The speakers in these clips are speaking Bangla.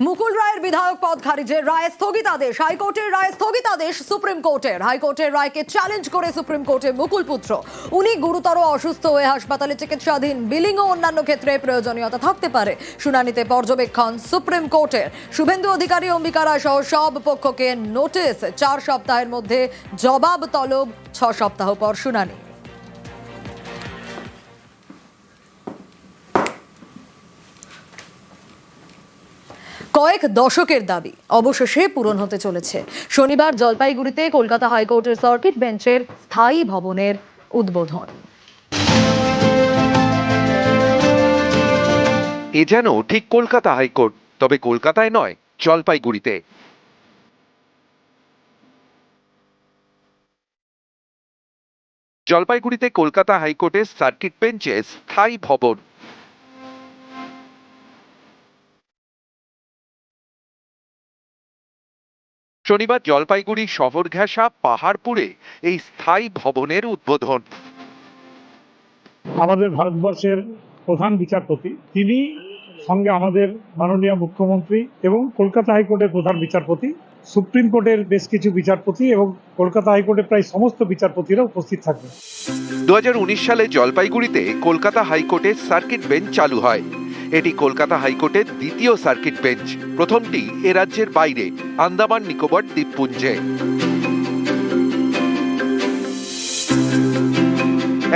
মুকুল রায়ের বিধায়ক পদ খারিজের রায় স্থগিতাদেশ, হাইকোর্টের রায় স্থগিতাদেশ সুপ্রিম কোর্টের। হাইকোর্টের রায়কে চ্যালেঞ্জ করে সুপ্রিম কোর্টে মুকুল পুত্র। উনি গুরুতর অসুস্থ হয়ে হাসপাতালে চিকিৎসাধীন। বিলিং ও অন্যান্য ক্ষেত্রে প্রয়োজনীয়তা থাকতে পারে। শুনানিতে পর্যবেক্ষণ সুপ্রিম কোর্টের। শুভেন্দু অধিকারী, অম্বিকা রায় সহ সব পক্ষকে নোটিশ। 4 সপ্তাহের মধ্যে জবাব তলব, 6 সপ্তাহ পর শুনানি। কয়েক দশকের দাবি অবশেষে পূরণ হতে চলেছে। শনিবার জলপাইগুড়িতে কলকাতা হাইকোর্টের সার্কিট বেঞ্চের স্থায়ী ভবনের উদ্বোধন। এ যেন ঠিক কলকাতা হাইকোর্ট, তবে কলকাতায় নয়, জলপাইগুড়িতে। জলপাইগুড়িতে কলকাতা হাইকোর্টের সার্কিট বেঞ্চের স্থায়ী ভবন। শনিবার জলপাইগুড়ি শহর ঘেঁষা পাহাড়পুরে এই স্থায়ী ভবনের উদ্বোধন। আমাদের ভারতবর্ষের প্রধান বিচারপতি, তিনি সঙ্গে আমাদের মাননীয় মুখ্যমন্ত্রী এবং কলকাতা হাইকোর্টের প্রধান বিচারপতি, সুপ্রিম কোর্টের বেশ কিছু বিচারপতি এবং কলকাতা হাইকোর্টের প্রায় সমস্ত বিচারপতিরা উপস্থিত থাকবেন। 2019 সালে জলপাইগুড়িতে কলকাতা হাইকোর্টের সার্কিট বেঞ্চ চালু হয়। এটি কলকাতা হাইকোর্টের দ্বিতীয় সার্কিট বেঞ্চ। প্রথমটি এ রাজ্যের বাইরে, আন্দামান নিকোবর দ্বীপপুঞ্জে।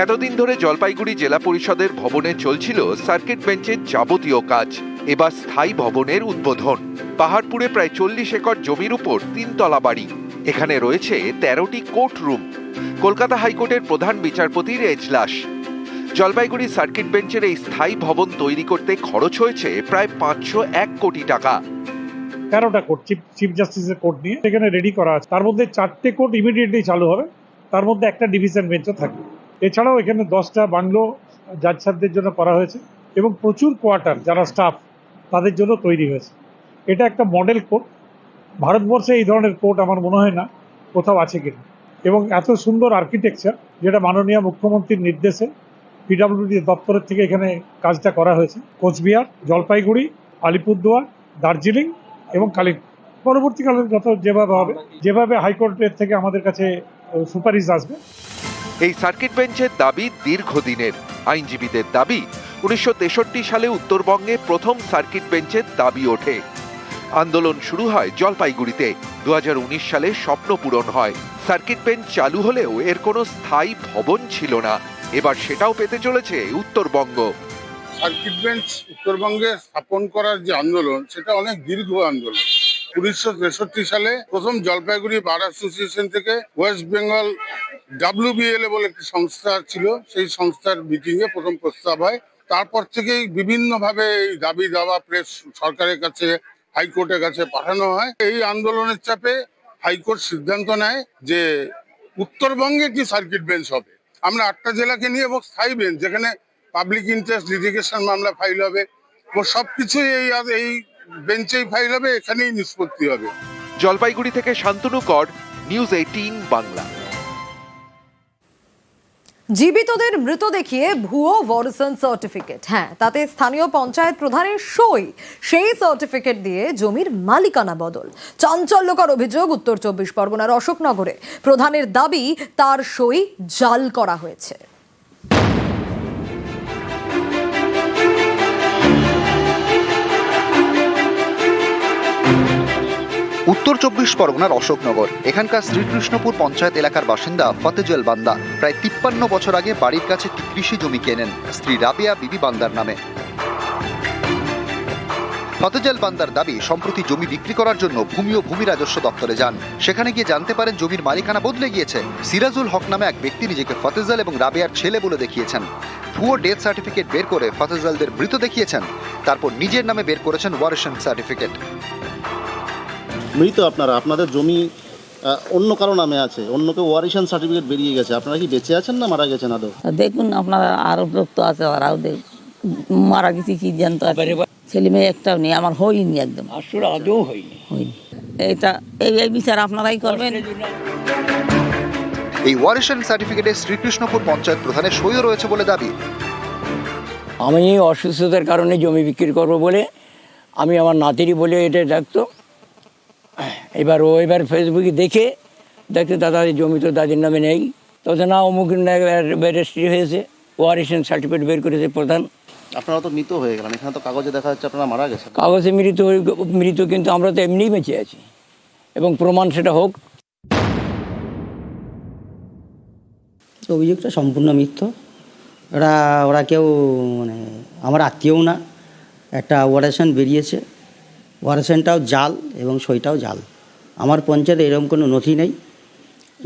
এতদিন ধরে জলপাইগুড়ি জেলা পরিষদের ভবনে চলছিল সার্কিট বেঞ্চের যাবতীয় কাজ। এবার স্থায়ী ভবনের উদ্বোধন। পাহাড়পুরে প্রায় 40 একর জমির উপর 3 তলা বাড়ি। এখানে রয়েছে 13টি কোর্ট রুম। কলকাতা হাইকোর্টের প্রধান বিচারপতির এজলাস। জলপাইগুড়ি সার্কিট বেঞ্চের এই স্থায়ী ভবন তৈরি করতে খরচ হয়েছে প্রায় 501 কোটি টাকা। 13টা কোর্ট, চিফ জাস্টিসের কোর্ট নিয়ে এখানে রেডি করা আছে। তার মধ্যে 4টে কোর্ট ইমিডিয়েটলি চালু হবে, তার মধ্যে একটা ডিভিশন বেঞ্চও থাকবে। এছাড়াও এখানে 10টা বাংলো জাজ সাহেবদের জন্য করা হয়েছে এবং প্রচুর কোয়ার্টার যারা স্টাফ তাদের জন্য তৈরি হয়েছে। এটা একটা মডেল কোর্ট। ভারতবর্ষে এই ধরনের কোর্ট আমার মনে হয় না কোথাও আছে কিনা। এবং এত সুন্দর আর্কিটেকচার, যেটা মাননীয় মুখ্যমন্ত্রীর নির্দেশে পিডব্লিউডি দপ্তরের থেকে এখানে কাজটা করা হয়েছে। কোচবিহার, জলপাইগুড়ি, আলিপুরদুয়ার, দার্জিলিং এবং কালিম্পং। পরবর্তীকালে যত যেভাবে হবে, যেভাবে হাইকোর্টের থেকে আমাদের কাছে সুপারিশ আসবে। এই সার্কিট বেঞ্চের দাবি দীর্ঘদিনের। আইনজীবীদের দাবি 1963 সালে উত্তরবঙ্গে প্রথম সার্কিট বেঞ্চের দাবি ওঠে। আন্দোলন শুরু হয় জলপাইগুড়িতে। 2019 সালে স্বপ্ন পূরণ হয়। সার্কিট বেঞ্চ চালু হলেও এর কোনো স্থায়ী ভবন ছিল না। এবার সেটাও পেতে চলেছে উত্তরবঙ্গ। সার্কিট বেঞ্চ উত্তরবঙ্গে স্থাপন করার যে আন্দোলন, সেটা অনেক দীর্ঘ আন্দোলন। 1963 সালে প্রথম জলপাইগুড়ি বার অ্যাসোসিয়েশন থেকে ওয়েস্ট বেঙ্গল WBLA বলে একটি সংস্থা ছিল, সেই সংস্থার মিটিংয়ে প্রথম প্রস্তাব হয়। তারপর থেকেই বিভিন্নভাবে এই দাবি দাওয়া প্রেস সরকারের কাছে, হাইকোর্টের কাছে পাঠানো হয়। এই আন্দোলনের চাপে হাইকোর্ট সিদ্ধান্ত নেয় যে উত্তরবঙ্গে একটি সার্কিট বেঞ্চ হবে। আমরা 8টা জেলাকে নিয়ে এবং স্থায়ী বেঞ্চ, যেখানে পাবলিক ইন্টারেস্ট লিটিগেশন মামলা ফাইল হবে ও সবকিছুই এই বেঞ্চেই ফাইল হবে, এখানেই নিষ্পত্তি হবে। জলপাইগুড়ি থেকে শান্তনু কর, নিউজ 18 বাংলা। জীবিতদের মৃত দেখিয়ে ভুয়ো ওয়ারিশন সার্টিফিকেট। হ্যাঁ, তাতে স্থানীয় পঞ্চায়েত প্রধানের সই। সেই সার্টিফিকেট দিয়ে জমির মালিকানা বদল। চাঞ্চল্যকর অভিযোগ উত্তর 24 পরগনার অশোকনগরে। প্রধানের দাবি তার সই জাল করা হয়েছে। উত্তর 24 পরগনার অশোকনগর। এখানকার শ্রীকৃষ্ণপুর পঞ্চায়েত এলাকার বাসিন্দা ফতেজল বান্দা প্রায় 53 বছর আগে বাড়ির কাছে একটি কৃষি জমি কেনেন স্ত্রী রাবেয়া বিবি বান্দার নামে। ফতেজল বান্দার দাবি, সম্প্রতি জমি বিক্রি করার জন্য ভূমি ও ভূমি রাজস্ব দপ্তরে যান। সেখানে গিয়ে জানতে পারেন জমির মালিকানা বদলে গিয়েছে। সিরাজুল হক নামে এক ব্যক্তি নিজেকে ফতেজল এবং রাবেয়ার ছেলে বলে দেখিয়েছেন। ভুয়ো ডেথ সার্টিফিকেট বের করে ফতেজলদের মৃত দেখিয়েছেন। তারপর নিজের নামে বের করেছেন ওয়ারিশন সার্টিফিকেট। মৃত আপনাদের জমি অন্য কারো নামে আছে, অন্য কেউ ওয়ারিশন সার্টিফিকেট বেরিয়ে গেছে। আপনারা কি বেঁচে আছেন না মারা গেছেন? আদৌ দেখুন, আপনারা আরো লোক তো আছে, ওরাও মারা গেছে কি জানতো। ছেলে মেয়ে একটাও নেই, আমার হয়নি, একদম আসলে আদৌ হয়নি। এইটা এই বিচার আপনারাই করবেন। এই ওয়ারিশন সার্টিফিকেটে শ্রীকৃষ্ণপুর পঞ্চায়েত প্রধানের সইও রয়েছে বলে দাবি। আমি অসুস্থতার কারণে জমি বিক্রি করবো বলে আমি আমার নাতিরই বলে এটা ডাকতো। এবার ফেসবুকে দেখে দেখতে দাদা এই জমি তো দাদির নামে নেই, তখন না অমুক রেজিস্ট্রি হয়েছে, ওয়ারিশন সার্টিফিকেট বের করেছে প্রধান। আপনারা তো মৃত হয়ে গেলেন, এখানে তো কাগজে দেখা যাচ্ছে আপনারা মারা গেছেন। কাগজে মৃত, কিন্তু আমরা তো এমনিই বেঁচে আছি এবং প্রমাণ সেটা হোক। অভিযোগটা সম্পূর্ণ মিথ্য। ওরা কেউ মানে আমার আত্মীয়ও না। একটা ওয়ারেশন বেরিয়েছে, ওয়ারেশনটাও জাল এবং সইটাও জাল। আমার পঞ্চায়েতে এরকম কোনো নথি নেই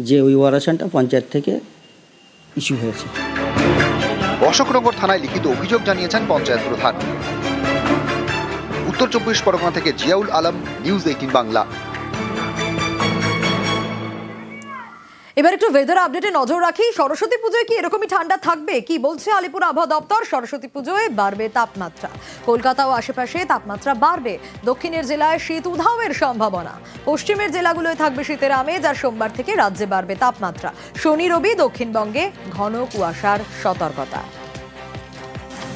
যে ওই ওয়ারেশনটা পঞ্চায়েত থেকে ইস্যু হয়েছে। অশোকনগর থানায় লিখিত অভিযোগ জানিয়েছেন পঞ্চায়েত প্রধান। উত্তর 24 পরগনা থেকে জিয়াউল আলম, নিউজ 18 বাংলা। এবার একটু ওয়েদার আপডেটে নজর রাখি। সরস্বতী পুজোয় কি এরকমই ঠান্ডা থাকবে? কি বলছে আলিপুর আবহাওয়া দপ্তর? সরস্বতী পুজোয় বাড়বে তাপমাত্রা। কলকাতা ও আশেপাশে তাপমাত্রা বাড়বে। দক্ষিণের জেলায় শীত উধাওয়ের সম্ভাবনা। পশ্চিমের জেলাগুলোয় থাকবে শীতের আমেজ, আর সোমবার থেকে রাজ্যে বাড়বে তাপমাত্রা। শনি রবি দক্ষিণবঙ্গে ঘন কুয়াশার সতর্কতা।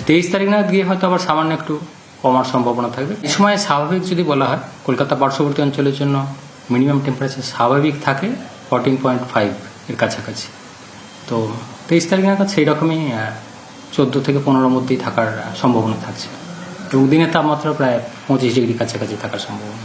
23 তারিখ নাগাদ গিয়ে হয়তো আবার সামান্য একটু কমার সম্ভাবনা থাকবে। এই সময় স্বাভাবিক যদি বলা হয়, কলকাতা পার্শ্ববর্তী অঞ্চলের জন্য মিনিমাম টেম্পারেচার স্বাভাবিক থাকে 14.5 এর কাছাকাছি। তো 23 তারিখ নাগাদ সেই রকমই 14 থেকে 15 মধ্যেই থাকার সম্ভাবনা থাকছে এবং দিনের তাপমাত্রা প্রায় 25 ডিগ্রি কাছাকাছি থাকার সম্ভাবনা।